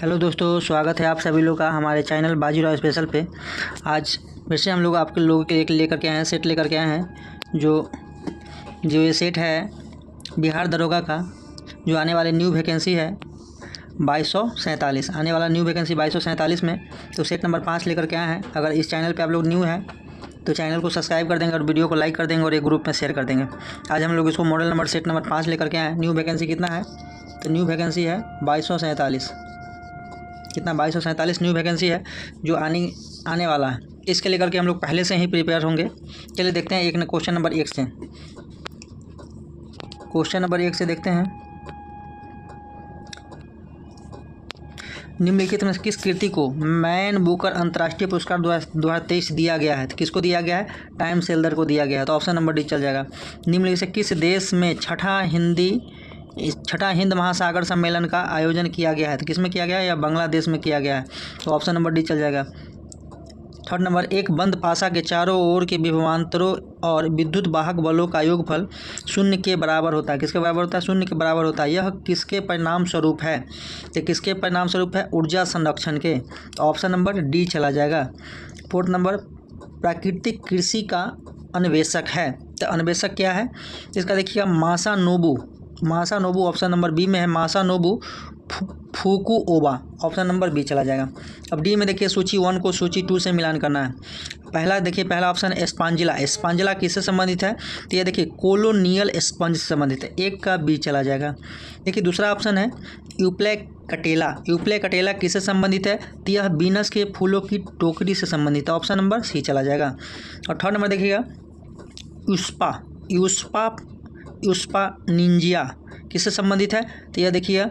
Hello दोस्तों, स्वागत है आप सभी लोग का हमारे चैनल बाजीराव स्पेशल पे। आज फिर से हम लोग आपके लोगों के लेकर के आए हैं, सेट लेकर के आए हैं। जो ये सेट है बिहार दरोगा का, जो आने वाले न्यू वैकेंसी है 2247, आने वाला न्यू वैकेंसी 2247 में। तो सेट नंबर 5 लेकर के आए हैं। अगर इस चैनल पे आप लोग न्यू हैं तो चैनल को सब्सक्राइब कर देंगे और वीडियो को लाइक कर देंगे और एक ग्रुप में शेयर कर देंगे। आज हम लोग इसको मॉडल नंबर सेट नंबर 5 लेकर के आए हैं। न्यू वैकेंसी कितना है? तो न्यू वैकेंसी है 2247। कितना? 2247 न्यू वैकेंसी है जो आने वाला है। इसके लेकर के हम लोग पहले से ही प्रिपेयर होंगे। चलिए देखते हैं एक क्वेश्चन नंबर 1 से। क्वेश्चन नंबर 1 से देखते हैं, निम्नलिखित में किस कृति को मैन बुकर अंतर्राष्ट्रीय पुरस्कार 2023 दिया गया है? तो किसको दिया गया है? टाइम्स एल्डर को दिया गया है। तो ऑप्शन नंबर डी चल जाएगा। निम्नलिखित से किस देश में छठा हिंद महासागर सम्मेलन का आयोजन किया गया है? तो किस में किया गया है? या बांग्लादेश में किया गया है। तो ऑप्शन नंबर डी चल जाएगा। थर्ड नंबर, एक बंद पासा के चारों ओर के विभवांतरों और विद्युत वाहक बलों का योगफल 0 के बराबर होता है। किसके बराबर होता है? 0 के बराबर होता है। यह किसके परिणाम स्वरूप है? तो किसके परिणाम स्वरूप है? ऊर्जा संरक्षण के। तो ऑप्शन नंबर डी चला जाएगा। फोर्थ नंबर, प्राकृतिक कृषि का अन्वेषक है। तो अन्वेषक क्या है इसका? देखिएगा, मासानोबू ऑप्शन नंबर बी में है। मासानोबू फुकुओका ऑप्शन नंबर बी चला जाएगा। अब डी में देखिए, सूची 1 को सूची 2 से मिलान करना है। पहला ऑप्शन एस्पांजिला। एस्पांजिला किससे संबंधित है? तो ये देखिए कोलोनियल स्पंज से संबंधित है। 1 का बी चला जाएगा। देखिए दूसरा ऑप्शन है यूप्लेकटेला। यूप्लेकटेला किससे संबंधित है? तो यह बीनस के फूलों की टोकरी से संबंधित है। ऑप्शन नंबर सी चला जाएगा। और थर्ड नंबर देखिएगा, यूस्पा निंजिया किससे संबंधित है? तो यह देखिए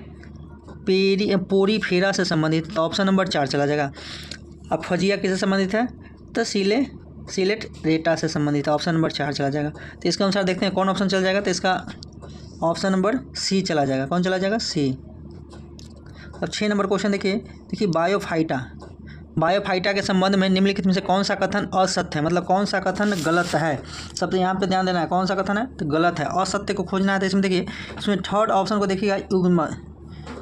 पोरीफेरा से संबंधित। तो ऑप्शन नंबर 4 चला जाएगा। अब फजिया किससे संबंधित है? तो सिलेट रेटा से संबंधित है। ऑप्शन नंबर 4 चला जाएगा। तो इसके अनुसार देखते हैं कौन ऑप्शन चल जाएगा। तो इसका ऑप्शन नंबर सी चला जाएगा। कौन चला जाएगा? सी। अब 6 नंबर क्वेश्चन देखिए बायोफाइटा के संबंध में निम्नलिखित में से कौन सा कथन असत्य है? मतलब कौन सा कथन गलत है? सबसे यहाँ पे ध्यान देना है, कौन सा कथन है तो गलत है। असत्य को खोजना है। तो इसमें देखिए, इसमें थर्ड ऑप्शन को देखिएगा,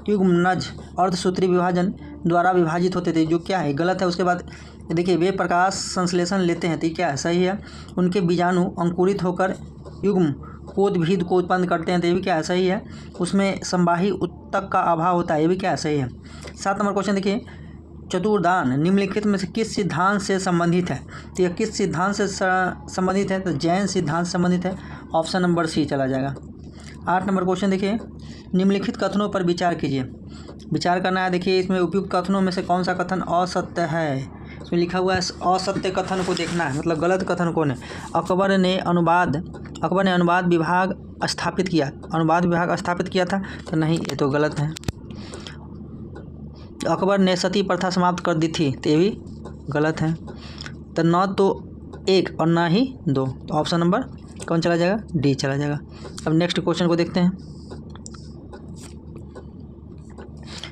युग्मनज अर्धसूत्री विभाजन द्वारा विभाजित होते थे, जो क्या है? गलत है। उसके बाद देखिए, वे प्रकाश संश्लेषण लेते हैं, तो क्या है? सही है। उनके बीजाणु अंकुरित होकर युग्म कोदभीद को उत्पन्न करते हैं, तो ये भी क्या है? सही है। उसमें संवाही उत्तक का अभाव होता है, ये भी क्या है? सही है। 7 नंबर क्वेश्चन देखिए, चतुर्दान निम्नलिखित में से किस सिद्धांत से संबंधित है? तो यह किस सिद्धांत से संबंधित है? तो जैन सिद्धांत से संबंधित है। ऑप्शन नंबर सी चला जाएगा। 8 नंबर क्वेश्चन देखिए, निम्नलिखित कथनों पर विचार कीजिए। विचार करना है। देखिए इसमें उपयुक्त कथनों में से कौन सा कथन असत्य है? इसमें लिखा हुआ है असत्य कथन को देखना है, मतलब गलत कथन कौन है। अकबर ने अनुवाद विभाग स्थापित किया। अनुवाद विभाग स्थापित किया था, तो नहीं, ये तो गलत है। अकबर ने सती प्रथा समाप्त कर दी थी, तो ये भी गलत है। तो न तो 1 और ना ही 2। तो ऑप्शन नंबर कौन चला जाएगा? डी चला जाएगा। अब नेक्स्ट क्वेश्चन को देखते हैं।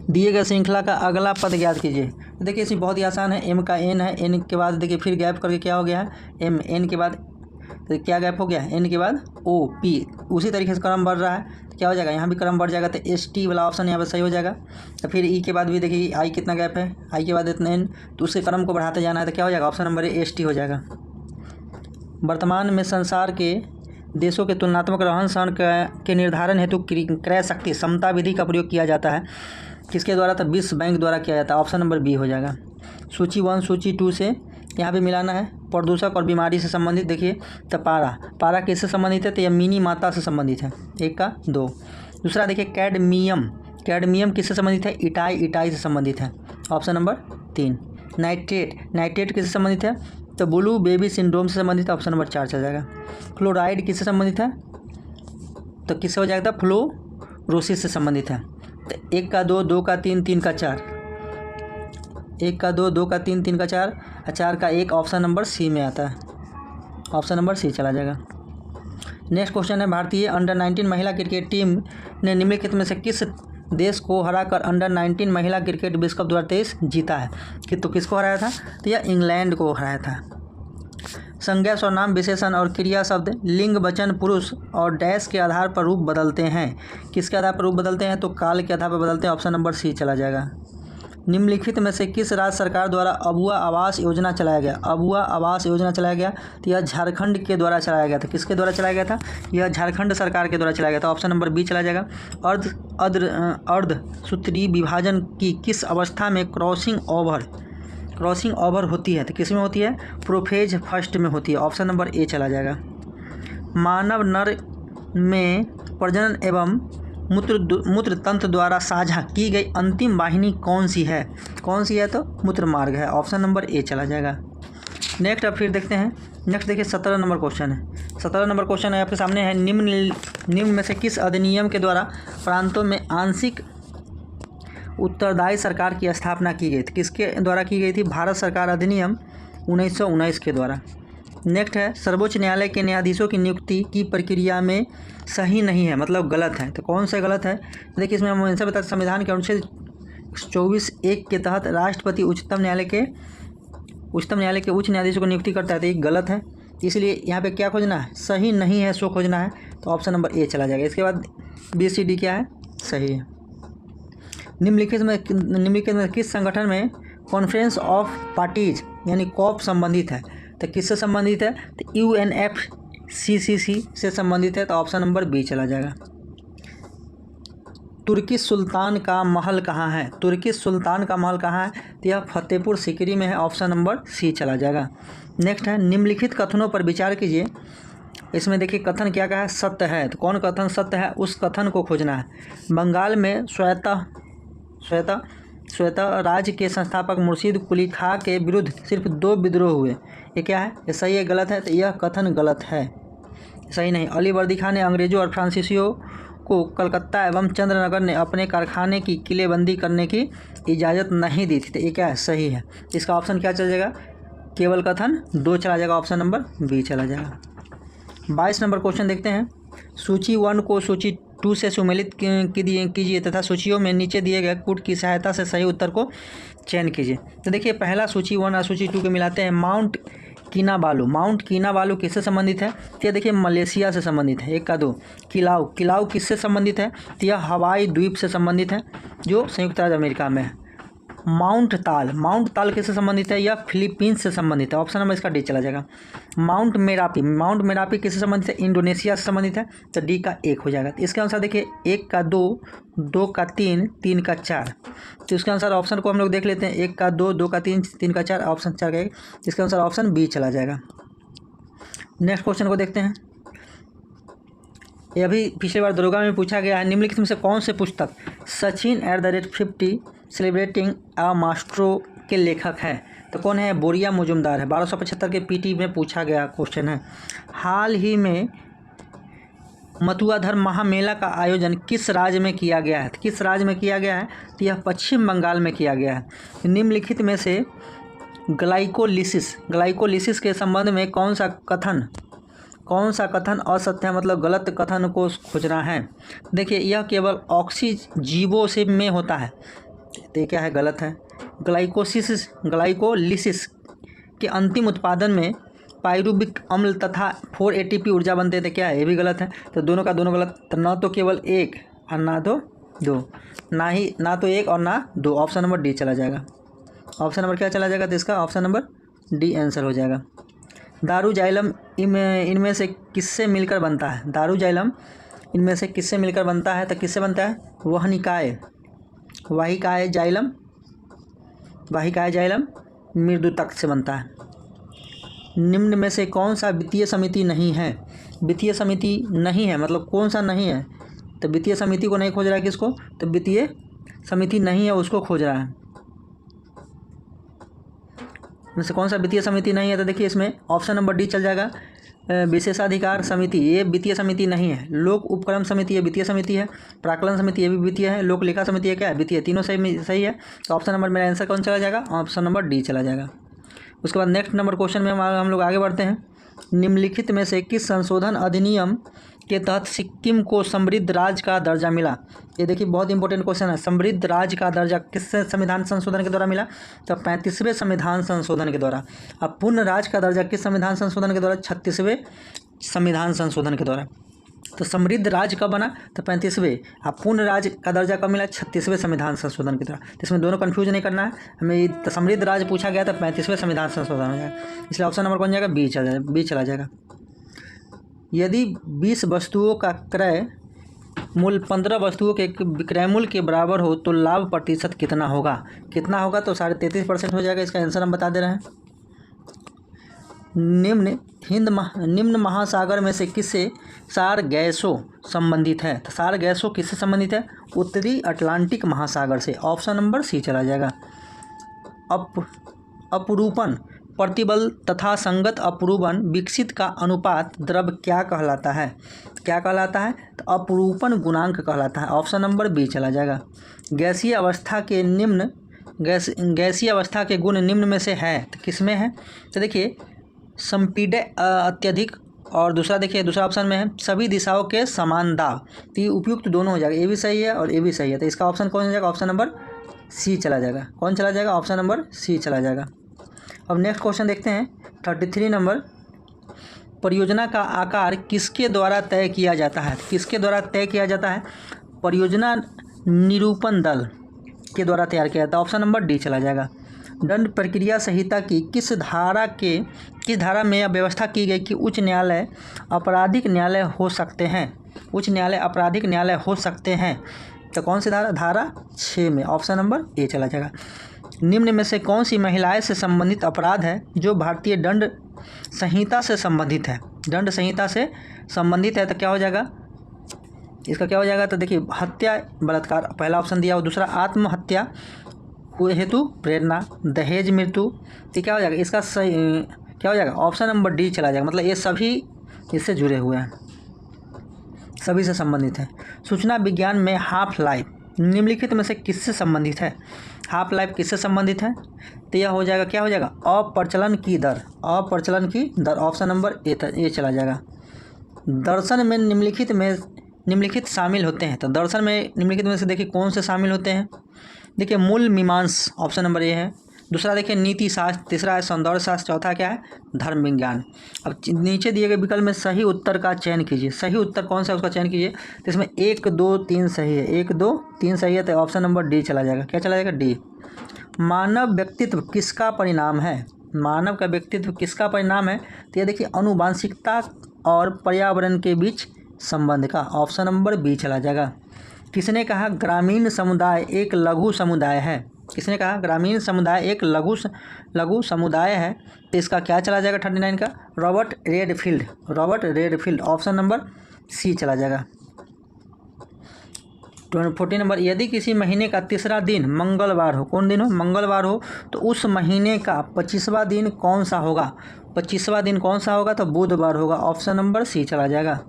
दिए गए श्रृंखला का अगला पद ज्ञात कीजिए। देखिए इसमें बहुत ही आसान है। एम का एन है, एन के बाद देखिए फिर गैप करके क्या हो गया है? एम। एन के बाद तो क्या गैप हो गया? एन के बाद ओ पी। उसी तरीके से क्रम बढ़ रहा है, तो क्या हो जाएगा? यहाँ भी क्रम बढ़ जाएगा। तो एस टी वाला ऑप्शन यहाँ पर सही हो जाएगा। तो फिर ई के बाद भी देखिए आई कितना गैप है? आई के बाद इतना एन, तो उसके क्रम को बढ़ाते जाना है, तो क्या हो जाएगा? Option number A S T हो जाएगा। वर्तमान में संसार के देशों के तुलनात्मक रहन सहन के निर्धारण हेतु क्रय शक्ति समता विधि का प्रयोग किया जाता है। किसके द्वारा? तो विश्व बैंक द्वारा किया जाता है। ऑप्शन नंबर बी हो जाएगा। सूची 1 सूची 2 से यहाँ पे मिलाना है। प्रदूषक और बीमारी से संबंधित देखिए, तो पारा किससे संबंधित है? तो यह मिनी माता से संबंधित है। 1 का 2। दूसरा देखिए, कैडमियम किससे संबंधित है? इटाई से संबंधित है। Option number 3। नाइट्रेट किससे संबंधित है? तो ब्लू बेबी सिंड्रोम से संबंधित है। ऑप्शन नंबर 4 चल जाएगा। फ्लोराइड किससे संबंधित है? तो किससे हो जाएगा? फ्लोरोसिस से संबंधित है। तो 1 का 2, 2 का 3, 3 का 4। 1 का 2, 2 का 3, 3 का 4 और 4 का 1। ऑप्शन नंबर सी में आता है। ऑप्शन नंबर सी चला जाएगा। नेक्स्ट क्वेश्चन है, भारतीय अंडर 19 महिला क्रिकेट टीम ने निम्नलिखित में से किस देश को हराकर अंडर 19 महिला क्रिकेट विश्व कप 2023 जीता है? तो किसको हराया था? तो यह इंग्लैंड को हराया था। संज्ञा सर्वनाम विशेषण और क्रिया शब्द लिंग वचन पुरुष और डैश के आधार पर रूप बदलते हैं। किसके आधार पर रूप बदलते हैं? तो काल के आधार पर बदलते हैं। ऑप्शन नंबर सी चला जाएगा। निम्नलिखित में से किस राज्य सरकार द्वारा अबुआ आवास योजना चलाया गया? अबुआ आवास योजना चलाया गया तो यह झारखंड के द्वारा चलाया गया था। किसके द्वारा चलाया गया था? यह झारखंड सरकार के द्वारा चलाया गया था। ऑप्शन नंबर बी चला जाएगा। अर्धसूत्री विभाजन की किस अवस्था में क्रॉसिंग ओवर होती है? तो किस में होती है? प्रोफेज फर्स्ट में होती है। ऑप्शन नंबर ए चला जाएगा। मानव नर में प्रजनन एवं मूत्र तंत्र द्वारा साझा की गई अंतिम वाहिनी कौन सी है? तो मूत्र मार्ग है। ऑप्शन नंबर ए चला जाएगा। नेक्स्ट अब फिर देखते हैं। नेक्स्ट देखिए 17 नंबर क्वेश्चन है। 17 नंबर क्वेश्चन है आपके सामने है, निम्न में से किस अधिनियम के द्वारा प्रांतों में आंशिक उत्तरदायी सरकार की स्थापना की गई थी? किसके द्वारा की गई थी? भारत सरकार अधिनियम 1919 के द्वारा। नेक्स्ट है, सर्वोच्च न्यायालय के न्यायाधीशों की नियुक्ति की प्रक्रिया में सही नहीं है, मतलब गलत है। तो कौन सा गलत है? देखिए इसमें हम आंसर बताते। संविधान के अनुच्छेद 24(1) के तहत राष्ट्रपति उच्चतम न्यायालय के उच्च न्यायाधीशों को नियुक्ति करता है, तो ये गलत है। इसलिए यहाँ पे क्या खोजना है? सही नहीं है, सो खोजना है। तो ऑप्शन नंबर ए चला जाएगा। इसके बाद बी सी डी क्या है? सही है। निम्नलिखित में किस संगठन में कॉन्फ्रेंस ऑफ पार्टीज यानी कॉप संबंधित है? तो किससे संबंधित है? तो UNFCCC से संबंधित है। तो ऑप्शन नंबर बी चला जाएगा। तुर्किश सुल्तान का महल कहाँ है? तो यह फतेहपुर सीकरी में है। ऑप्शन नंबर सी चला जाएगा। नेक्स्ट है, निम्नलिखित कथनों पर विचार कीजिए। इसमें देखिए कथन क्या है? सत्य है। तो कौन कथन सत्य है? उस कथन को खोजना है। बंगाल में श्वेता राज्य के संस्थापक मुर्शीद कुली खां के विरुद्ध सिर्फ 2 विद्रोह हुए। ये क्या है? ये सही है गलत है? तो यह कथन गलत है, सही नहीं। अली वर्दी खान ने अंग्रेजों और फ्रांसीसियों को कलकत्ता एवं चंद्रनगर ने अपने कारखाने की किलेबंदी करने की इजाज़त नहीं दी थी। तो ये क्या है? सही है। इसका ऑप्शन क्या चल जाएगा? केवल कथन 2 चला जाएगा। ऑप्शन नंबर बी चला जाएगा। 22 नंबर क्वेश्चन देखते हैं। सूची 1 को सूची 2 से सुमेलित कीजिए तथा सूचियों में नीचे दिए गए कूट की सहायता से सही उत्तर को चयन कीजिए। तो देखिए पहला सूची 1 और सूची 2 के मिलाते हैं। माउंट कीनाबालू किससे संबंधित है? तो यह देखिए मलेशिया से संबंधित है। 1 का 2। किलाउ किससे संबंधित है? तो यह हवाई द्वीप से संबंधित है जो संयुक्त राज्य अमेरिका में है। माउंट ताल किससे संबंधित है? यह फिलीपींस से संबंधित है। ऑप्शन नंबर इसका डी चला जाएगा। माउंट मेरापी किससे संबंधित है? इंडोनेशिया से संबंधित है। तो डी का 1 हो जाएगा। इसके अनुसार देखिए 1 का 2, 2 का 3, 3 का 4। तो इसके अनुसार ऑप्शन को हम लोग देख लेते हैं। 1 का 2, 2 का 3, 3 का 4, ऑप्शन 4 का 1। इसके अनुसार ऑप्शन बी चला जाएगा। नेक्स्ट क्वेश्चन को देखते हैं। ये अभी पिछली बार दरोगा में पूछा गया है। निम्नलिखित में से कौन से पुस्तक सचिन @50 सेलिब्रेटिंग अ मास्ट्रो के लेखक है? तो कौन है? बोरिया मुजुमदार है। 1275 के पीटी में पूछा गया क्वेश्चन है। हाल ही में मथुरा धर्म महामेला का आयोजन किस राज्य में किया गया है? किस राज्य में किया गया है? तो यह पश्चिम बंगाल में किया गया है। निम्नलिखित में से ग्लाइकोलिसिस के संबंध में कौन सा कथन असत्य है, मतलब गलत कथन को खोजना है। देखिए यह केवल ऑक्सीजीवों से में होता है। तो क्या है? गलत है। ग्लाइकोलिसिस के अंतिम उत्पादन में पाइरुविक अम्ल तथा 4 ATP ऊर्जा बनते हैं। तो क्या है? ये भी गलत है। तो दोनों का दोनों गलत। तो ना तो केवल 1 और ना तो 2, ना तो 1 और ना 2। ऑप्शन नंबर डी चला जाएगा। ऑप्शन नंबर क्या चला जाएगा? तो इसका ऑप्शन नंबर डी आंसर हो जाएगा। दारूजाइलम इनमें से किससे मिलकर बनता है? दारूजाइलम इनमें से किससे मिलकर बनता है? तो किससे बनता है? वाहिकाए जाइलम मृदुतक से बनता है। निम्न में से कौन सा वित्तीय समिति नहीं है? वित्तीय समिति नहीं है मतलब कौन सा नहीं है? तो वित्तीय समिति को नहीं खोज रहा है। किसको? तो वित्तीय समिति नहीं है उसको खोज रहा है। में से कौन सा वित्तीय समिति नहीं है? तो देखिए इसमें ऑप्शन नंबर डी चल जाएगा। विशेषाधिकार समिति ये वित्तीय समिति नहीं है। लोक उपक्रम समिति ये वित्तीय समिति है। प्राक्कलन समिति ये भी वित्तीय है। लोक लेखा समिति ये क्या है? वित्तीय। तीनों सही है। तो ऑप्शन नंबर मेरा आंसर कौन चला जाएगा? ऑप्शन नंबर डी चला जाएगा। उसके बाद नेक्स्ट नंबर क्वेश्चन में हम लोग आगे बढ़ते हैं। निम्नलिखित में से किस संशोधन अधिनियम के तहत सिक्किम को समृद्ध राज्य का दर्जा मिला? ये देखिए बहुत इंपॉर्टेंट क्वेश्चन है। समृद्ध राज्य का दर्जा किस संविधान संशोधन के द्वारा मिला? तो 35वें संविधान संशोधन के द्वारा। अब पूर्ण राज्य का दर्जा किस संविधान संशोधन के द्वारा? 36वें संविधान संशोधन के द्वारा। तो समृद्ध राज्य कब बना? तो 35वें। अब पूर्ण राज्य का दर्जा कब मिला? 36वें संविधान संशोधन की तरह। तो इसमें दोनों कन्फ्यूज नहीं करना है हमें। तो समृद्ध राज्य पूछा गया तो 35वें संविधान संशोधन हो जाएगा, इसलिए ऑप्शन नंबर कौन जाएगा? बी चला जाएगा। यदि 20 वस्तुओं का क्रय मूल्य 15 वस्तुओं के विक्रय मूल्य के बराबर हो तो लाभ प्रतिशत कितना होगा? कितना होगा? तो 33.5% हो जाएगा। इसका आंसर हम बता दे रहे हैं। निम्न महासागर में से किससे सार गैसों संबंधित है? तो सार गैसों किससे संबंधित है? उत्तरी अटलांटिक महासागर से। ऑप्शन नंबर सी चला जाएगा। अपरूपण प्रतिबल तथा संगत अपरूपण विकसित का अनुपात द्रव क्या कहलाता है? क्या कहलाता है? तो अपरूपण गुणांक कहलाता है। ऑप्शन नंबर बी चला जाएगा। गैसीय अवस्था के गुण निम्न में से है तो किस में है? तो देखिए संपीड्य अत्यधिक, और दूसरा देखिए दूसरा ऑप्शन में है सभी दिशाओं के समान दाब। तो ये उपयुक्त दोनों हो जाएगा, ए भी सही है और ए भी सही है। तो इसका ऑप्शन कौन हो जाएगा? ऑप्शन नंबर सी चला जाएगा। कौन चला जाएगा? ऑप्शन नंबर सी चला जाएगा। अब नेक्स्ट क्वेश्चन देखते हैं 33 नंबर। परियोजना का आकार किसके द्वारा तय किया जाता है? किसके द्वारा तय किया जाता है? परियोजना निरूपण दल के द्वारा तैयार किया जाता है। ऑप्शन नंबर डी चला जाएगा। दंड प्रक्रिया संहिता की किस धारा में यह व्यवस्था की गई कि उच्च न्यायालय आपराधिक न्यायालय हो सकते हैं? उच्च न्यायालय आपराधिक न्यायालय हो सकते हैं। तो कौन सी धारा? धारा 6 में। ऑप्शन नंबर ए चला जाएगा। निम्न में से कौन सी महिलाएं से संबंधित अपराध है जो भारतीय दंड संहिता से संबंधित है? दंड संहिता से संबंधित है तो क्या हो जाएगा? इसका क्या हो जाएगा? तो देखिए हत्या बलात्कार पहला ऑप्शन दिया, और दूसरा आत्महत्या हेतु प्रेरणा, दहेज मृत्यु। तो क्या हो जाएगा? इसका सही क्या हो जाएगा? ऑप्शन नंबर डी चला जाएगा। मतलब ये सभी इससे जुड़े हुए हैं, सभी से संबंधित है। सूचना विज्ञान में हाफ लाइफ निम्नलिखित में से किससे संबंधित है? हाफ लाइफ किससे संबंधित है? तो यह हो जाएगा, क्या हो जाएगा? अप्रचलन की दर। अप्रचलन की दर। ऑप्शन नंबर ए चला जाएगा। दर्शन में निम्नलिखित शामिल होते हैं। तो दर्शन में निम्नलिखित में से देखिए कौन से शामिल होते हैं? देखिए मूल मीमांस, ऑप्शन नंबर ए है। दूसरा देखिए नीति शास्त्र, तीसरा है सौंदर्य शास्त्र, चौथा क्या है? धर्म विज्ञान। अब नीचे दिए गए विकल्प में सही उत्तर का चयन कीजिए। सही उत्तर कौन सा है उसका चयन कीजिए। तो इसमें 1, 2, 3 सही है। 1, 2, 3 सही है तो ऑप्शन नंबर डी चला जाएगा। क्या चला जाएगा? डी। मानव व्यक्तित्व किसका परिणाम है? मानव का व्यक्तित्व किसका परिणाम है? तो ये देखिए अनुवांशिकता और पर्यावरण के बीच संबंध का। ऑप्शन नंबर बी चला जाएगा। किसने कहा ग्रामीण समुदाय एक लघु समुदाय है? किसने कहा ग्रामीण समुदाय एक लघु समुदाय है? तो इसका क्या चला जाएगा 39 का? Robert Redfield. Option number C चला जाएगा। 40 नंबर। यदि किसी महीने का तीसरा दिन मंगलवार हो, कौन दिन हो? मंगलवार हो, तो उस महीने का 25वां दिन कौन सा होगा? 25वां दिन कौन सा होगा? तो बुधवार होगा। ऑप्शन नंबर सी चला जाएगा।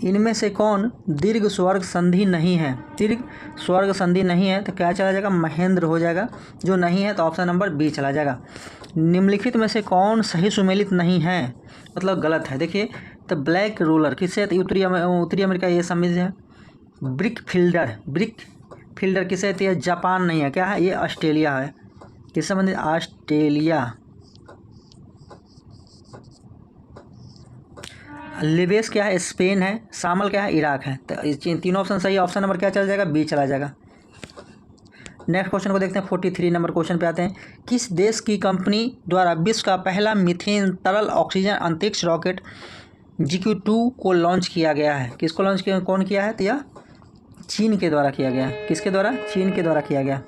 इनमें से कौन दीर्घ स्वर्ग संधि नहीं है? दीर्घ स्वर्ग संधि नहीं है तो क्या चला जाएगा? महेंद्र हो जाएगा। जो नहीं है तो ऑप्शन नंबर बी चला जाएगा। निम्नलिखित में से कौन सही सुमेलित नहीं है, मतलब गलत है? देखिए तो ब्लैक रोलर किससे? उत्तरी अमेरिका ये संबंधित है। ब्रिक फील्डर किससे? तो जापान नहीं है, क्या है? ये ऑस्ट्रेलिया है। किस संबंधित? ऑस्ट्रेलिया। लिबेस क्या है? स्पेन है। शामल क्या है? इराक है। तो तीनों ऑप्शन सही है। ऑप्शन नंबर क्या चला जाएगा? बी चला जाएगा। नेक्स्ट क्वेश्चन को देखते हैं। 43 नंबर क्वेश्चन पे आते हैं। किस देश की कंपनी द्वारा विश्व का पहला मीथेन तरल ऑक्सीजन अंतरिक्ष रॉकेट GQ2 को लॉन्च किया गया है? किसको लॉन्च किया? कौन किया है? तो यह चीन के द्वारा किया गया। किसके द्वारा? चीन के द्वारा किया गया।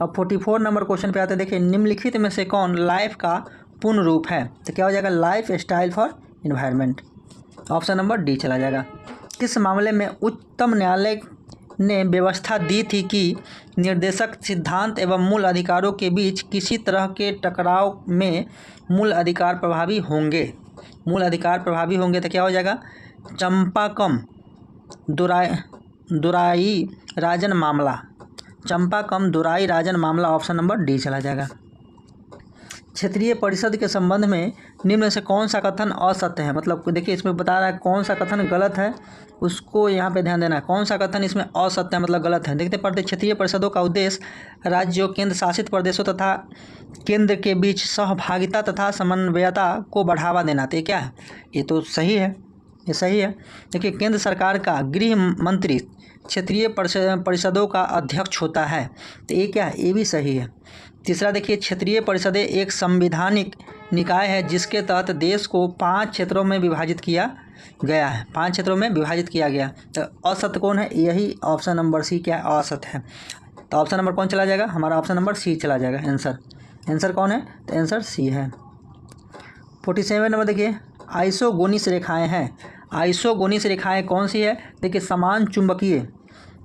अब 44 नंबर क्वेश्चन पे आते हैं। देखिए निम्नलिखित में से कौन लाइफ का पूर्ण रूप है? तो क्या हो जाएगा? Life style for environment. Option number D चला जाएगा। किस मामले में उच्चतम न्यायालय ने व्यवस्था दी थी कि निर्देशक सिद्धांत एवं मूल अधिकारों के बीच किसी तरह के टकराव में मूल अधिकार प्रभावी होंगे? मूल अधिकार प्रभावी होंगे तो क्या हो जाएगा? चंपाकम दुराई राजन मामला। ऑप्शन नंबर डी चला जाएगा। क्षेत्रीय परिषद के संबंध में निम्न में से कौन सा कथन असत्य है? मतलब देखिए इसमें बता रहा है कौन सा कथन गलत है, उसको यहाँ पे ध्यान देना है। कौन सा कथन इसमें असत्य है मतलब गलत है? देखते पढ़ते। क्षेत्रीय परिषदों का उद्देश्य राज्यों, केंद्र शासित प्रदेशों तथा केंद्र के बीच सहभागिता तथा समन्वयता को बढ़ावा देना। तो क्या है? ये तो सही है। ये सही है। देखिए केंद्र सरकार का गृह मंत्री क्षेत्रीय परिषदों का अध्यक्ष होता है, तो ये क्या है, ये भी सही है। तीसरा देखिए क्षेत्रीय परिषदें एक संवैधानिक निकाय है जिसके तहत देश को 5 क्षेत्रों में विभाजित किया गया है, 5 क्षेत्रों में विभाजित किया गया। तो औसत कौन है, यही ऑप्शन नंबर सी क्या है, औसत है। तो ऑप्शन नंबर कौन चला जाएगा, हमारा ऑप्शन नंबर सी चला जाएगा। आंसर कौन है, तो आंसर सी है। 47 नंबर देखिए आइसोगोनिस रेखाएं हैं। आइसोगोनिस रेखाएं कौन सी है, देखिए समान चुंबकीय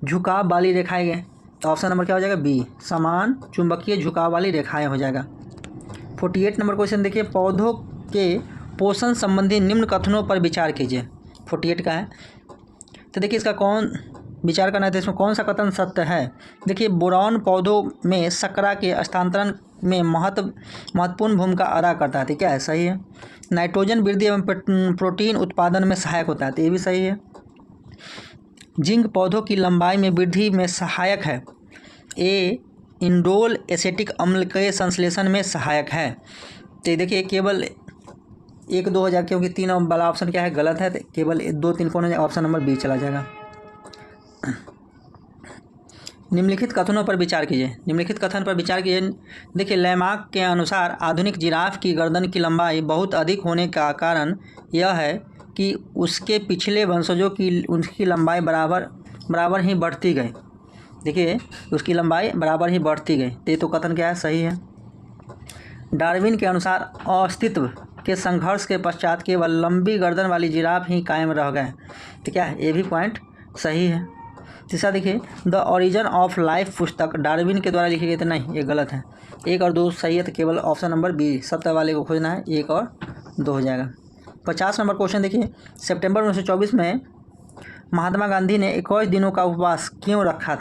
झुकाव वाली रेखाएं हैं। तो ऑप्शन नंबर क्या हो जाएगा, बी, समान चुंबकीय झुकाव वाली रेखाएं हो जाएगा। 48 नंबर क्वेश्चन देखिए पौधों के पोषण संबंधी निम्न कथनों पर विचार कीजिए। 48 का है, तो देखिए इसका कौन विचार करना है, तो इसमें कौन सा कथन सत्य है। देखिए बोरॉन पौधों में शर्करा के हस्तांतरण में महत्वपूर्ण भूमिका अदा करता है, तो क्या है, सही है। नाइट्रोजन वृद्धि एवं प्रोटीन उत्पादन में सहायक होता है, तो ये भी सही है। जिंक पौधों की लंबाई में वृद्धि में सहायक है। ए इंडोल एसेटिक अम्ल के संश्लेषण में सहायक है। तो देखिए केवल 1, 2 हो जाएगा क्योंकि 3 वाला ऑप्शन क्या है, गलत है। तो केवल 2, 3 कौन हो जाएगा, ऑप्शन नंबर बी चला जाएगा। निम्नलिखित कथनों पर विचार कीजिए। निम्नलिखित कथन पर विचार कीजिए। देखिए लैमार्क के अनुसार आधुनिक जिराफ की गर्दन की लंबाई बहुत अधिक होने का कारण यह है कि उसके पिछले वंशजों की उनकी लंबाई बराबर ही बढ़ती गई। देखिए उसकी लंबाई बराबर ही बढ़ती गई, तो ये तो कथन क्या है, सही है। डार्विन के अनुसार अस्तित्व के संघर्ष के पश्चात केवल लंबी गर्दन वाली जिराफ ही कायम रह गए, तो क्या है, ये भी पॉइंट सही है। तीसरा देखिए द ओरिजिन ऑफ लाइफ पुस्तक डार्विन के द्वारा लिखी गई, तो नहीं, ये गलत है। 1 और 2 सही है, तो केवल ऑप्शन नंबर बी सत्य वाले को खोजना है, 1 और 2 हो जाएगा। 50 नंबर क्वेश्चन देखिए सितंबर 1924 में महात्मा गांधी ने 21 दिनों का उपवास क्यों रखा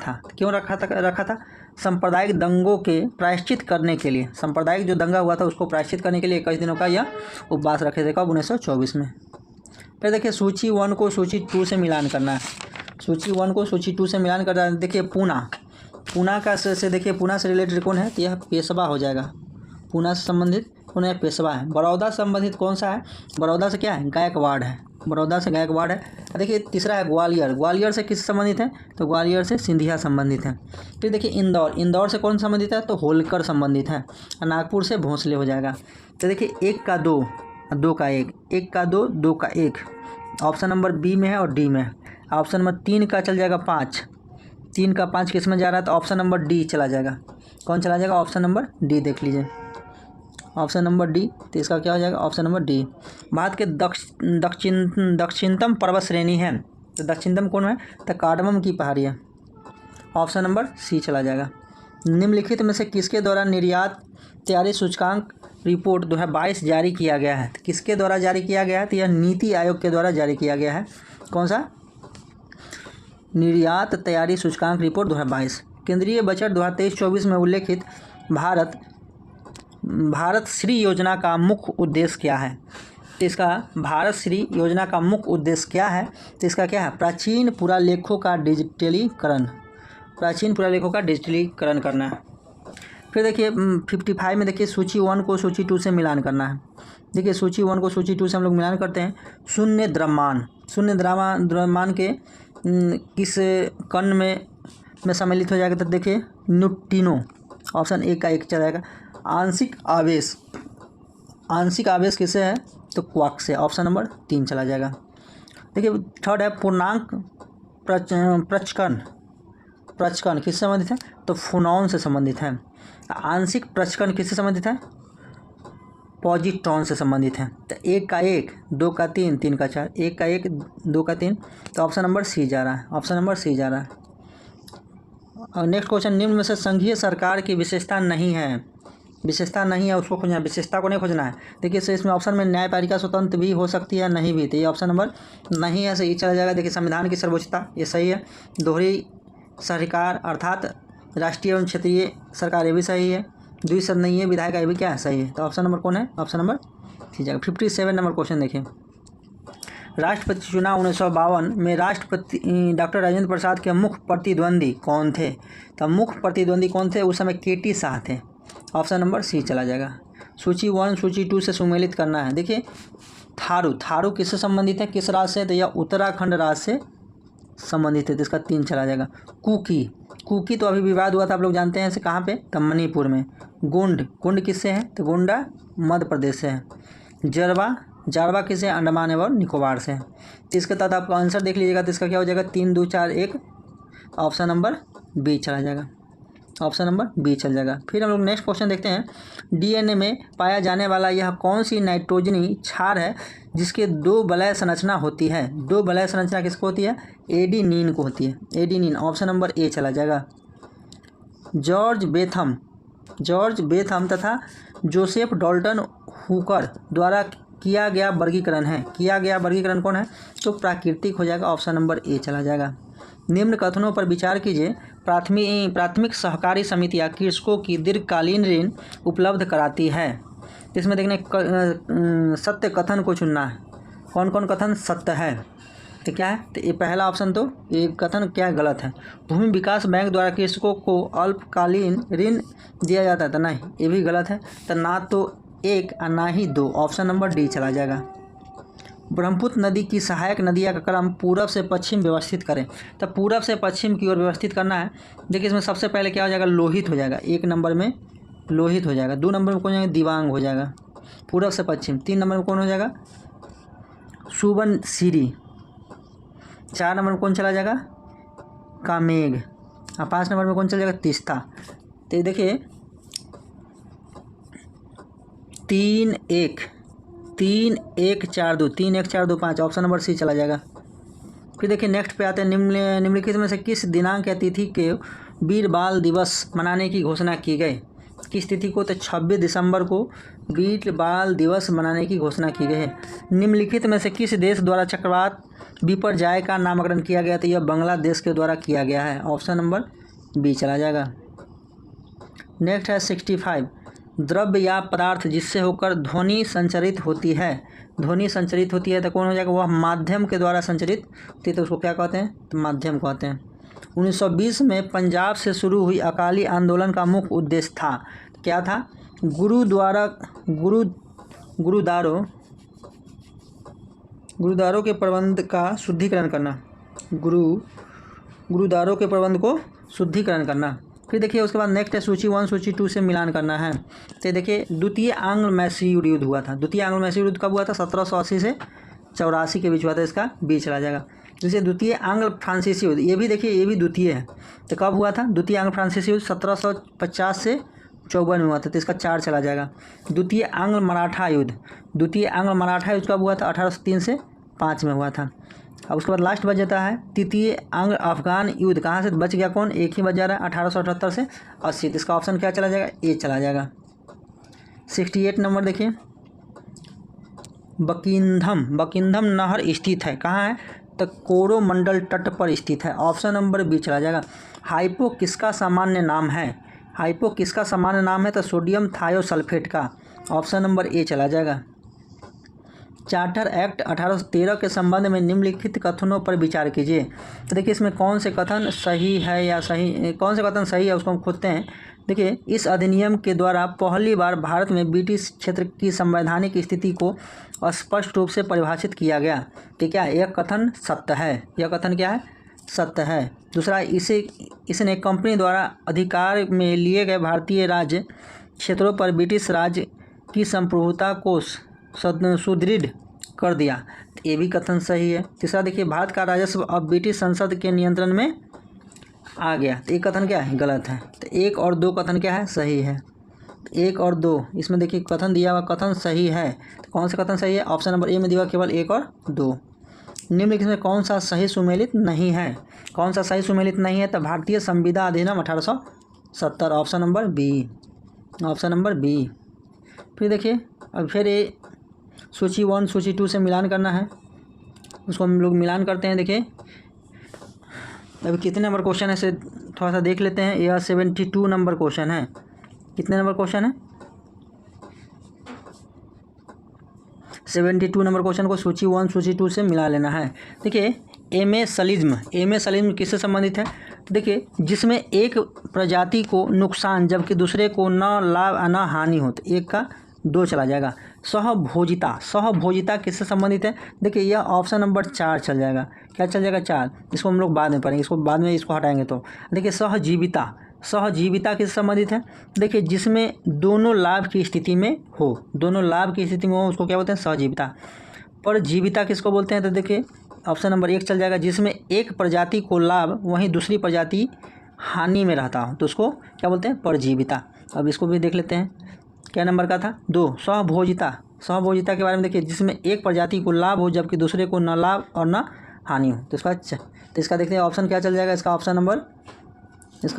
था। सांप्रदायिक दंगों के प्रायश्चित करने के लिए, सांप्रदायिक जो दंगा हुआ था उसको प्रायश्चित करने के लिए 21 दिनों का यह उपवास रखे थे, कब, 1924 में। फिर देखिए सूची 1 को सूची 2 से मिलान करना है। सूची 1 को सूची 2 से मिलान करना है। देखिए पूना का से देखिए पूना से रिलेटेड कौन है, तो यह पेशवा हो जाएगा। पूना से संबंधित कौन है, पेशवा है। बड़ौदा से संबंधित कौन सा है, बड़ौदा से क्या है, गायकवाड़ है। बड़ौदा से गायकवाड़ है। देखिए तीसरा है ग्वालियर से किससे संबंधित है, तो ग्वालियर से सिंधिया संबंधित है। फिर देखिए इंदौर से कौन संबंधित है, तो होलकर संबंधित है। नागपुर से भोंसले हो जाएगा। तो देखिए 1 का 2, 2 का 1, 1 का 2, 2 का 1 ऑप्शन नंबर बी में है और डी में है। ऑप्शन नंबर 3 का चल जाएगा 5, 3 का 5 किस में जा रहा है, तो ऑप्शन नंबर डी चला जाएगा। कौन चला जाएगा, ऑप्शन नंबर डी देख लीजिए, ऑप्शन नंबर डी। तो इसका क्या हो जाएगा, ऑप्शन नंबर डी। भारत के दक्षिणतम पर्वत श्रेणी है, तो दक्षिणतम कौन है, तो कार्डमम की पहाड़ी है। ऑप्शन नंबर सी चला जाएगा। निम्नलिखित में से किसके द्वारा निर्यात तैयारी सूचकांक रिपोर्ट 2022 जारी किया गया है, तो किसके द्वारा जारी किया गया है, तो यह नीति आयोग के द्वारा जारी किया गया है। कौन सा, निर्यात तैयारी सूचकांक रिपोर्ट 2022। केंद्रीय बजट 2023-24 में उल्लेखित भारत श्री योजना का मुख्य उद्देश्य क्या है, तो इसका भारत श्री योजना का मुख्य उद्देश्य क्या है, तो इसका क्या है, प्राचीन पुरालेखों का डिजिटलीकरण करना है। फिर देखिए 55 में देखिए सूची 1 को सूची 2 से मिलान करना है। देखिए सूची 1 को सूची 2 से हम लोग मिलान करते हैं। शून्य द्रव्यमान के किस कण में सम्मिलित हो जाएगा, तो देखिए न्यूट्रिनो, ऑप्शन 1 का 1 चला जाएगा। आंशिक आवेश किससे है, तो क्वार्क से, ऑप्शन नंबर 3 चला जाएगा। देखिए थर्ड है पूर्णांक प्रचकन किससे संबंधित है, तो फोनॉन से संबंधित है। आंशिक प्रचकन किससे संबंधित है, पॉजिट्रॉन से संबंधित है। तो 1 का 1, 2 का 3, 3 का 4, 1 का 1, 2 का 3, तो ऑप्शन नंबर सी जा रहा है, ऑप्शन नंबर सी जा रहा है। और नेक्स्ट क्वेश्चन, निम्न में से संघीय सरकार की विशेषता नहीं है, उसको खोजना है, विशेषता को नहीं खोजना है। देखिए इसमें ऑप्शन में न्यायपालिका स्वतंत्र भी हो सकती है, नहीं भी, तो ये ऑप्शन नंबर नहीं है, सही चला जाएगा। देखिए संविधान की सर्वोच्चता, ये सही है। दोहरी सरकार अर्थात राष्ट्रीय एवं क्षेत्रीय सरकार, ये भी सही है। द्विसदनीय विधायिका, ये भी क्या है, सही है। तो ऑप्शन नंबर कौन है, ऑप्शन नंबर सी जाएगा। 57 नंबर क्वेश्चन देखिए, राष्ट्रपति चुनाव 1952 में राष्ट्रपति डॉक्टर राजेंद्र प्रसाद के मुख्य प्रतिद्वंदी कौन थे, तो मुख्य प्रतिद्वंदी कौन थे उस समय, KT शाह थे। ऑप्शन नंबर सी चला जाएगा। सूची 1 सूची 2 से सुमेलित करना है। देखिए थारू, थारू किससे संबंधित है, किस राज्य से, तो यह उत्तराखंड राज्य से संबंधित है, तो इसका 3 चला जाएगा। कुकी, कुकी तो अभी विवाद हुआ था, आप लोग जानते हैं इसे कहाँ पे, तो मणिपुर में। गुंड, गुंड किससे है, तो गोंडा मध्य प्रदेश से है। जरवा, जारवा किसे, अंडमान एवं निकोबार से है। तो इसके तहत आपका आंसर देख लीजिएगा, तो इसका क्या हो जाएगा, 3 2 4 1, ऑप्शन नंबर बी चला जाएगा, ऑप्शन नंबर बी चल जाएगा। फिर हम लोग नेक्स्ट क्वेश्चन देखते हैं। डीएनए में पाया जाने वाला यह कौन सी नाइट्रोजनी क्षार है जिसके 2 वलय संरचना होती है। 2 वलय संरचना किसको होती है, एडीनिन को होती है, एडीनिन, ऑप्शन नंबर ए चला जाएगा। जॉर्ज बेथम तथा जोसेफ डॉल्टन हुकर द्वारा किया गया वर्गीकरण है, किया गया वर्गीकरण कौन है, तो प्राकृतिक हो जाएगा, ऑप्शन नंबर ए चला जाएगा। निम्न कथनों पर विचार कीजिए। प्राथमिक सहकारी समितियां कृषकों की दीर्घकालीन ऋण उपलब्ध कराती है। इसमें देखने सत्य कथन को चुनना है, कौन कौन कथन सत्य है, तो क्या है, तो ये पहला ऑप्शन, तो ये कथन क्या गलत है। भूमि विकास बैंक द्वारा कृषकों को अल्पकालीन ऋण दिया जाता है, तो नहीं, ये भी गलत है, तो ना तो 1 और ना ही 2, ऑप्शन नंबर डी चला जाएगा। ब्रह्मपुत्र नदी की सहायक नदियाँ का क्रम पूरब से पश्चिम व्यवस्थित करें, तो पूरब से पश्चिम की ओर व्यवस्थित करना है। देखिए इसमें सबसे पहले क्या हो जाएगा, लोहित हो जाएगा, 1 नंबर में लोहित हो जाएगा, 2 नंबर में कौन हो जाएगा, दिबांग हो जाएगा, पूरब से पश्चिम। 3 नंबर में कौन हो जाएगा, सुबनसिरी। 4 नंबर में कौन चला जाएगा, कामेघ। और 5 नंबर में कौन चला जाएगा, तीस्ता। तो देखिए 3 1 4 2, 3 1 4 2 5, ऑप्शन नंबर सी चला जाएगा। फिर देखिए नेक्स्ट पे आते हैं। निम्नलिखित में से किस दिनांक या तिथि के वीर बाल दिवस मनाने की घोषणा की गई, किस तिथि को, तो 26 दिसंबर को वीर बाल दिवस मनाने की घोषणा की गई है। निम्नलिखित में से किस देश द्वारा चक्रवात बिपरजॉय का नामकरण किया गया, तो यह बांग्लादेश के द्वारा किया गया है, ऑप्शन नंबर बी चला जाएगा। नेक्स्ट है 65। द्रव्य या पदार्थ जिससे होकर ध्वनि संचरित होती है, ध्वनि संचरित होती है तो कौन हो जाएगा, वह माध्यम के द्वारा संचरित होती है, तो उसको क्या कहते हैं, तो माध्यम कहते हैं। 1920 में पंजाब से शुरू हुई अकाली आंदोलन का मुख्य उद्देश्य था, क्या था, गुरुद्वारों के प्रबंध का शुद्धिकरण करना, गुरुद्वारों के प्रबंध को शुद्धिकरण करना। फिर देखिए उसके बाद नेक्स्ट है सूची 1 सूची 2 से मिलान करना है। तो देखिए द्वितीय आंग्ल मैसूर युद्ध हुआ था, द्वितीय आंग्ल मैसूर युद्ध कब हुआ था, 1780 से 84 के बीच हुआ था, इसका बी चला जाएगा। जैसे द्वितीय आंग्ल फ्रांसीसी युद्ध, ये भी देखिए ये भी द्वितीय है, तो कब हुआ था, द्वितीय आंग्ल फ्रांसीसी युद्ध 1750 से 54 में हुआ था, तो इसका 4 चला जाएगा। द्वितीय आंग्ल मराठा युद्ध, द्वितीय आंग्ल मराठा युद्ध कब हुआ था, 1803 से 5 में हुआ था। अब उसके बाद लास्ट बच जाता है तृतीय आंग्ल अफगान युद्ध, कहाँ से बच गया, कौन, एक ही बच जा रहा है, 1878 से 80, तो इसका ऑप्शन क्या चला जाएगा, ए चला जाएगा। 68 नंबर देखिए, बकिंधम नहर स्थित है, कहाँ है, तो कोरोमंडल तट पर स्थित है, ऑप्शन नंबर बी चला जाएगा। हाइपो किसका सामान्य नाम है, हाइपो किसका सामान्य नाम है, तो सोडियम थायोसल्फेट का, ऑप्शन नंबर ए चला जाएगा। चार्टर एक्ट 1813 के संबंध में निम्नलिखित कथनों पर विचार कीजिए। तो देखिए इसमें कौन से कथन सही है या कौन से कथन सही है उसको हम खोजते हैं। देखिए इस अधिनियम के द्वारा पहली बार भारत में ब्रिटिश क्षेत्र की संवैधानिक स्थिति को स्पष्ट रूप से परिभाषित किया गया, कि क्या यह कथन सत्य है, यह कथन क्या है, सत्य है। दूसरा, इसने कंपनी द्वारा अधिकार में लिए गए भारतीय राज्य क्षेत्रों पर ब्रिटिश राज्य की संप्रभुता को सुदृढ़ कर दिया, तो ये भी कथन सही है। तीसरा देखिए, भारत का राजस्व अब ब्रिटिश संसद के नियंत्रण में आ गया, तो ये कथन क्या है, गलत है। तो 1 और 2 कथन क्या है, सही है। 1 और 2 इसमें देखिए कथन दिया हुआ कथन सही है, तो कौन सा कथन सही है, ऑप्शन नंबर ए में दिया केवल 1 और 2। निम्नलिखित में कौन सा सही सुमेलित नहीं है, कौन सा सही सुमेलित नहीं है, तो भारतीय संविदा अधिनियम 1870, option number B, option number B. फिर देखिए अब फिर ये सूची 1 सूची 2 से मिलान करना है, उसको हम लोग मिलान करते हैं। देखिए अभी कितने नंबर क्वेश्चन है, इसे थोड़ा सा देख लेते हैं। यह 72 नंबर क्वेश्चन है, कितने नंबर क्वेश्चन है, 72 नंबर क्वेश्चन को सूची 1 सूची 2 से मिला लेना है। देखिए एमेसलिज्म किससे संबंधित है, तो देखिए जिसमें एक प्रजाति को नुकसान जबकि दूसरे को न लाभ न हानि हो, तो एक का 2 चला जाएगा। सहभोजिता, सहभोजिता किससे संबंधित है? देखिए यह ऑप्शन नंबर 4 चल जाएगा। क्या चल जाएगा? 4। इसको हम लोग बाद में पढ़ेंगे, इसको बाद में इसको हटाएंगे। तो देखिए सहजीविता, सहजीविता किससे संबंधित है? देखिए जिसमें दोनों लाभ की स्थिति में हो, दोनों लाभ की स्थिति में हो उसको क्या बोलते हैं? सहजीविता। परजीविता किसको बोलते हैं? तो देखिए ऑप्शन नंबर 1 चल जाएगा। जिसमें एक प्रजाति को लाभ वहीं दूसरी प्रजाति हानि में रहता हो तो उसको क्या बोलते हैं? परजीविता। अब इसको भी देख लेते हैं, क्या नंबर का था? 2। सहभोजिता, सहभोजिता के बारे में देखिए जिसमें एक प्रजाति को लाभ हो जबकि दूसरे को न लाभ और न हानि हो तो इसका देखते हैं ऑप्शन क्या चल जाएगा? इसका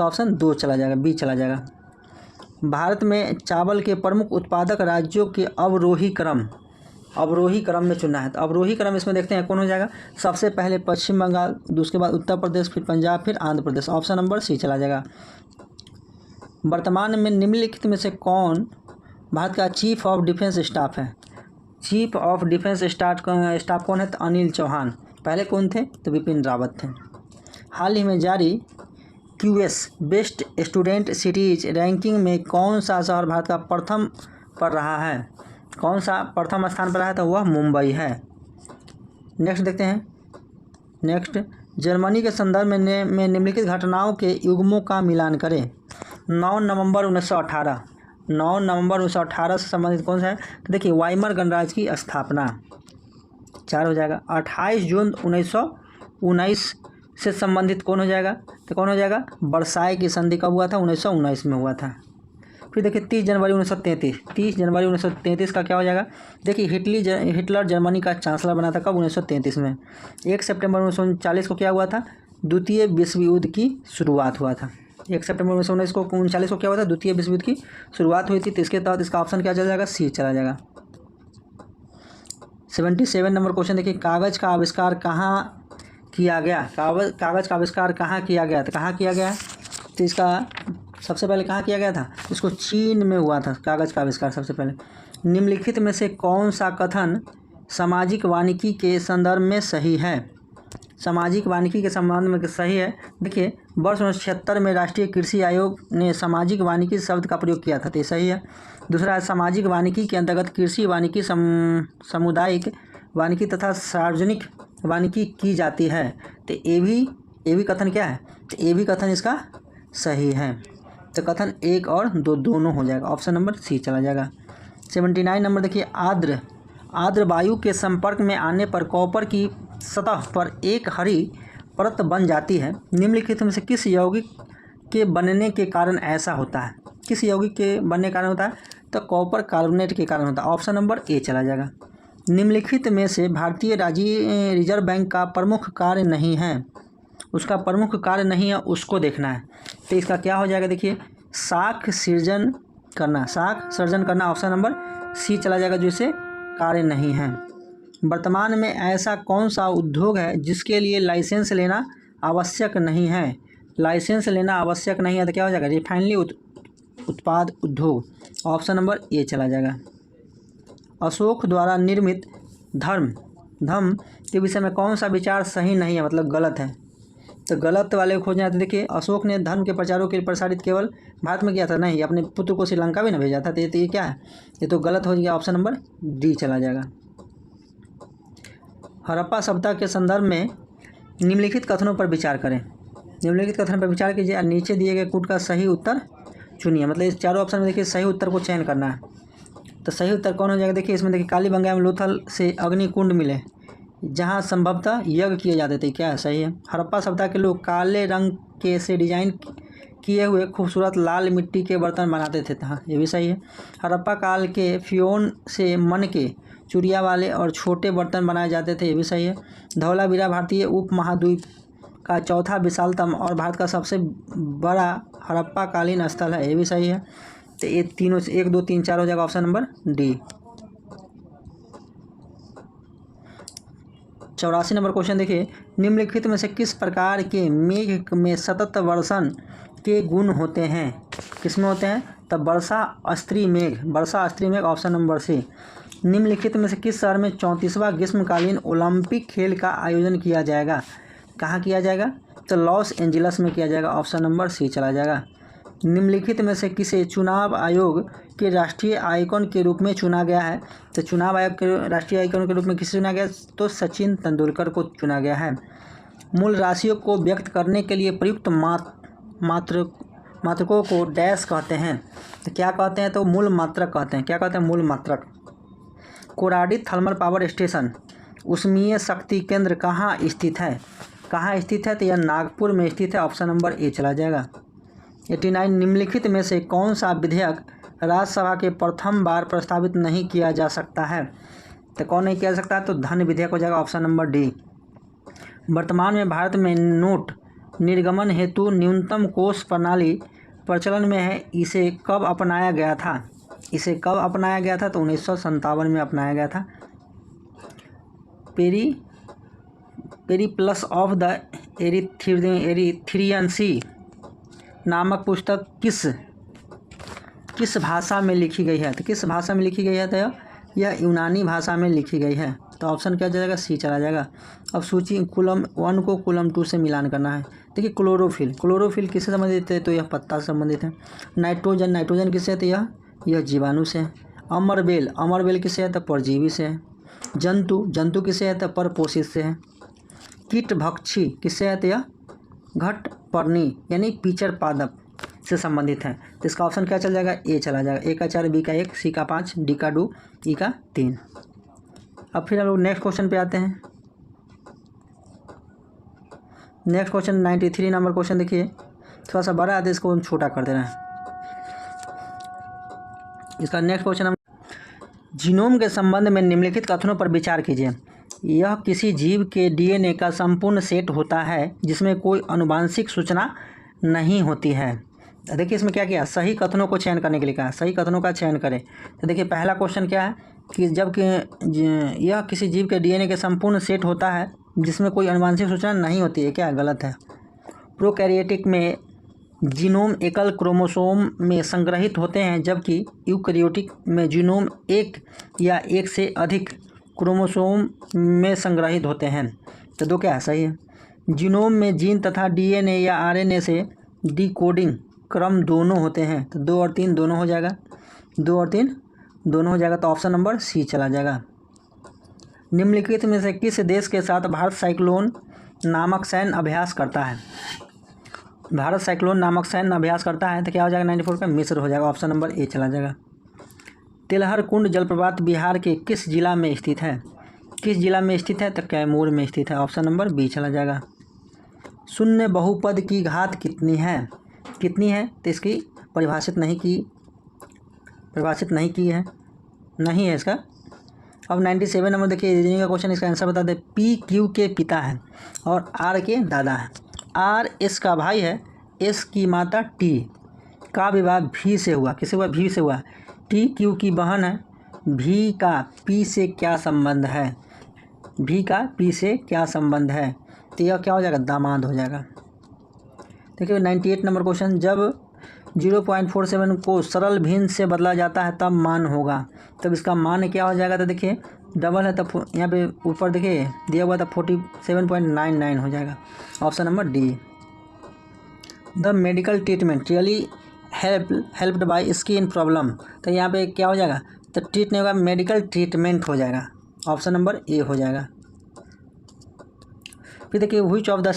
ऑप्शन 2 चला जाएगा, बी चला जाएगा। भारत में चावल के प्रमुख उत्पादक राज्यों के अवरोही क्रम में चुनना है। तो अवरोही क्रम इसमें देखते हैं कौन हो जाएगा? सबसे पहले पश्चिम बंगाल, उसके बाद उत्तर प्रदेश, फिर पंजाब, फिर Andhra Pradesh. Option number C चला जाएगा। वर्तमान में निम्नलिखित में से कौन भारत का चीफ ऑफ डिफेंस स्टाफ है? चीफ ऑफ डिफेंस स्टाफ कौन है? तो अनिल चौहान। पहले कौन थे? तो बिपिन रावत थे। हाल ही में जारी QS best student cities ranking में कौन सा शहर भारत का प्रथम पर रहा है? कौन सा प्रथम स्थान पर रहा है? तो वह मुंबई है। नेक्स्ट देखते हैं। नेक्स्ट, जर्मनी के संदर्भ में निम्नलिखित घटनाओं के युग्मों का मिलान करें। 9 नवंबर 1918 से संबंधित कौन सा है? तो देखिए वाइमर गणराज्य की स्थापना, 4 हो जाएगा। 28 जून 1919 से संबंधित कौन हो जाएगा? तो कौन हो जाएगा? वर्साई की संधि कब हुआ था? 1919 में हुआ था। फिर देखिए 30 जनवरी 1933 का क्या हो जाएगा? देखिए हिटलर जर्मनी का चांसलर बना था कब? 1933 में। 1 सितंबर 1939 को क्या हुआ था? द्वितीय विश्व युद्ध की शुरुआत हुआ था। 1 सितंबर 1939 को क्या हुआ था? द्वितीय विश्व युद्ध की शुरुआत हुई थी। तो इसके तहत इसका ऑप्शन क्या चला जाएगा? सी चला जाएगा। 77 नंबर क्वेश्चन देखिए, कागज़ का आविष्कार कहाँ किया गया? कागज़ का आविष्कार कहाँ किया गया? तो कहाँ किया गया? तो इसका सबसे पहले कहाँ किया गया था? इसको चीन में हुआ था कागज़ का आविष्कार सबसे पहले। निम्नलिखित में से कौन सा कथन सामाजिक वानिकी के संदर्भ में सही है? सामाजिक वानिकी के संबंध में सही है। देखिए वर्ष 1976 में राष्ट्रीय कृषि आयोग ने सामाजिक वानिकी शब्द का प्रयोग किया था, तो ये सही है। दूसरा, सामाजिक वानिकी के अंतर्गत कृषि वानिकी, सामुदायिक वानिकी तथा सार्वजनिक वानिकी की जाती है। तो ये भी कथन क्या है? तो ये भी कथन इसका सही है। तो कथन 1 और 2 दोनों हो जाएगा। ऑप्शन नंबर सी चला जाएगा। 79 नंबर देखिए, आर्द्र वायु के संपर्क में आने पर कॉपर की सतह पर एक हरी परत बन जाती है। निम्नलिखित में से किस यौगिक के बनने के कारण ऐसा होता है? किस यौगिक के बनने के कारण होता है? तो कॉपर कार्बोनेट के कारण होता है। ऑप्शन नंबर ए चला जाएगा। निम्नलिखित में से भारतीय रिजर्व बैंक का प्रमुख कार्य नहीं है, उसका प्रमुख कार्य नहीं है, उसको देखना है। तो इसका क्या हो जाएगा? देखिए साख सृजन करना। ऑप्शन नंबर सी चला जाएगा, जो इसे कार्य नहीं है। वर्तमान में ऐसा कौन सा उद्योग है जिसके लिए लाइसेंस लेना आवश्यक नहीं है? लाइसेंस लेना आवश्यक नहीं है तो क्या हो जाएगा? रिफाइनरी उत्पाद उद्योग। ऑप्शन नंबर ए चला जाएगा। अशोक द्वारा निर्मित धर्म के विषय में कौन सा विचार सही नहीं है, मतलब गलत है? तो गलत वाले खोजना है। तो देखिए अशोक ने धर्म के प्रचारों के लिए प्रसारित केवल भारत में किया था, नहीं, अपने पुत्र को श्रीलंका भी ना भेजा था। तो ये क्या है? ये तो गलत हो गया। ऑप्शन नंबर डी चला जाएगा। हड़प्पा सभ्यता के संदर्भ में निम्नलिखित कथनों पर विचार करें। निम्नलिखित कथनों पर विचार कीजिए और नीचे दिए गए कूट का सही उत्तर चुनिए। मतलब इस चारों ऑप्शन में देखिए सही उत्तर को चयन करना है। तो सही उत्तर कौन हो जाएगा? देखिए इसमें देखिए कालीबंगा में लोथल से अग्निकुंड मिले जहाँ संभवतः यज्ञ किए जाते थे। क्या है? सही है। हड़प्पा सभ्यता के लोग काले रंग के से डिजाइन किए हुए खूबसूरत लाल मिट्टी के बर्तन बनाते थे। हाँ, ये भी सही है। हड़प्पा काल के फ्योन से मन के चुरिया वाले और छोटे बर्तन बनाए जाते थे। ये भी सही है। धौलावीरा भारतीय उपमहाद्वीप का चौथा विशालतम और भारत का सबसे बड़ा हड़प्पा कालीन स्थल है। ये भी सही है। तो ये तीनों से 1 2 3 4 हो जाएगा। Option number D. 84 number question देखिए, निम्नलिखित में से किस प्रकार के मेघ में सतत वर्षण के गुण होते हैं? किसमें होते हैं? तब वर्षा अस्त्री मेघ। Option number C. निम्नलिखित में से किस शहर में 34वां ग्रीष्मकालीन ओलंपिक खेल का आयोजन किया जाएगा? कहाँ किया जाएगा? तो लॉस एंजल्स में किया जाएगा। ऑप्शन नंबर सी चला जाएगा। निम्नलिखित में से किसे चुनाव आयोग के राष्ट्रीय आइकॉन के रूप में चुना गया है? तो चुनाव आयोग के राष्ट्रीय आइकॉन के रूप में किसे चुना गया? तो सचिन तेंदुलकर को चुना गया है। मूल राशियों को व्यक्त करने के लिए प्रयुक्त मात्रकों को डैश कहते हैं। तो क्या कहते हैं? तो मूल मात्रक कहते हैं। क्या कहते हैं? मूल मात्रक। कोराडी थर्मल पावर स्टेशन ऊष्मीय शक्ति केंद्र कहाँ स्थित है? कहाँ स्थित है? तो यह नागपुर में स्थित है। ऑप्शन नंबर ए चला जाएगा। 89 निम्नलिखित में से कौन सा विधेयक राज्यसभा के प्रथम बार प्रस्तावित नहीं किया जा सकता है? तो कौन नहीं किया जा सकता? तो धन विधेयक हो जाएगा। Option number D. वर्तमान में भारत में नोट निर्गमन हेतु न्यूनतम कोष प्रणाली प्रचलन में है। इसे कब अपनाया गया था? इसे कब अपनाया गया था? तो 1957 में अपनाया गया था। पेरिप्लस ऑफ द एरिथ्रियन सी नामक पुस्तक किस भाषा में लिखी गई है? तो किस भाषा में लिखी गई है? तो यह यूनानी भाषा में लिखी गई है। तो ऑप्शन क्या जाएगा? सी चला जाएगा। अब सूची कॉलम 1 को कॉलम 2 से मिलान करना है। देखिए क्लोरोफिल किससे संबंधित है? तो यह पत्ता से संबंधित है। नाइट्रोजन किससे है? तो यह जीवाणु से है। अमरबेल किससे है? तो परजीवी से है। जंतु किससे है? तो परपोषित से है। कीटभक्षी किससे है? तो यह घटपर्णी यानी पिचर पादप से संबंधित है। तो इसका ऑप्शन क्या चल जाएगा? ए चला जाएगा। ए का 4, बी का 1, सी का 5, डी का 2, ई का 3। अब फिर हम लोग नेक्स्ट क्वेश्चन पे आते हैं। नेक्स्ट क्वेश्चन 93 नंबर क्वेश्चन देखिए, थोड़ा सा बड़ा है, इसको हम छोटा कर दे रहे हैं। इसका नेक्स्ट क्वेश्चन हम जीनोम के संबंध में निम्नलिखित कथनों पर विचार कीजिए। यह किसी जीव के डीएनए का संपूर्ण सेट होता है जिसमें कोई आनुवांशिक सूचना नहीं होती है। देखिए इसमें क्या किया? सही कथनों को चयन करने के लिए कहा। सही कथनों का चयन करें। तो देखिए पहला क्वेश्चन क्या है कि जबकि यह किसी जीव के डीएनए के संपूर्ण सेट होता है जिसमें कोई आनुवांशिक सूचना नहीं होती है, क्या गलत है? प्रोकैरियोटिक में जीनोम एकल क्रोमोसोम में संग्रहित होते हैं जबकि यूकैरियोटिक में जीनोम एक या एक से अधिक क्रोमोसोम में संग्रहित होते हैं। तो दो क्या है? सही है। जीनोम में जीन तथा डीएनए या आरएनए से डिकोडिंग क्रम दोनों होते हैं। तो 2 और 3 दोनों हो जाएगा। 2 और 3 दोनों हो जाएगा। तो ऑप्शन नंबर सी चला जाएगा। निम्नलिखित में से किस देश के साथ भारत साइक्लोन नामक सैन्य अभ्यास करता है? भारत साइक्लोन नामक सैन्य अभ्यास करता है। तो क्या हो जाएगा? 94 का मिस्र हो जाएगा। ऑप्शन नंबर ए चला जाएगा। तिलहर कुंड जलप्रपात बिहार के किस जिला में स्थित है? किस जिला में स्थित है? तो कैमूर में स्थित है। ऑप्शन नंबर बी चला जाएगा। शून्य बहुपद की घात कितनी है? तो इसकी परिभाषित नहीं की है इसका। अब 97 नंबर देखिए रीजनिंग का क्वेश्चन, इसका आंसर बता दें। पी क्यू के पिता है और आर के दादा है। आर एस का भाई है, एस की माता टी का विवाह भी से हुआ। किससे हुआ? भी से हुआ। टी क्यू की बहन है। भी का पी से क्या संबंध है? तो यह क्या हो जाएगा? दामाद हो जाएगा। देखिए 98 नंबर क्वेश्चन, जब 0.47 को सरल भिन्न से बदला जाता है तब मान होगा। तब इसका मान क्या हो जाएगा? तो देखिए डबल है तो यहाँ पे ऊपर देखिए दिया हुआ था 47.99 हो जाएगा। Option number D. The medical treatment really helped by skin problem. तो यहाँ पे क्या हो जाएगा? तो ट्रीट नहीं होगा, मेडिकल ट्रीटमेंट हो जाएगा। ऑप्शन नंबर ए हो जाएगा। फिर देखिए which of the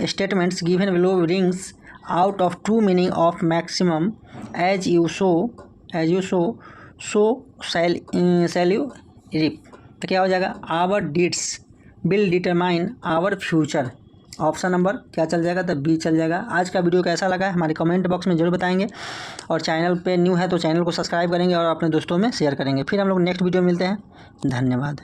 statements given below rings out of true meaning of maximum as you sow shall you reap. तो क्या हो जाएगा? Our deeds will determine our future. Option number क्या चल जाएगा? तो बी चल जाएगा। आज का वीडियो कैसा लगा है हमारे कमेंट बॉक्स में जरूर बताएंगे, और चैनल पे न्यू है तो चैनल को सब्सक्राइब करेंगे और अपने दोस्तों में शेयर करेंगे। फिर हम लोग नेक्स्ट वीडियो मिलते हैं। धन्यवाद।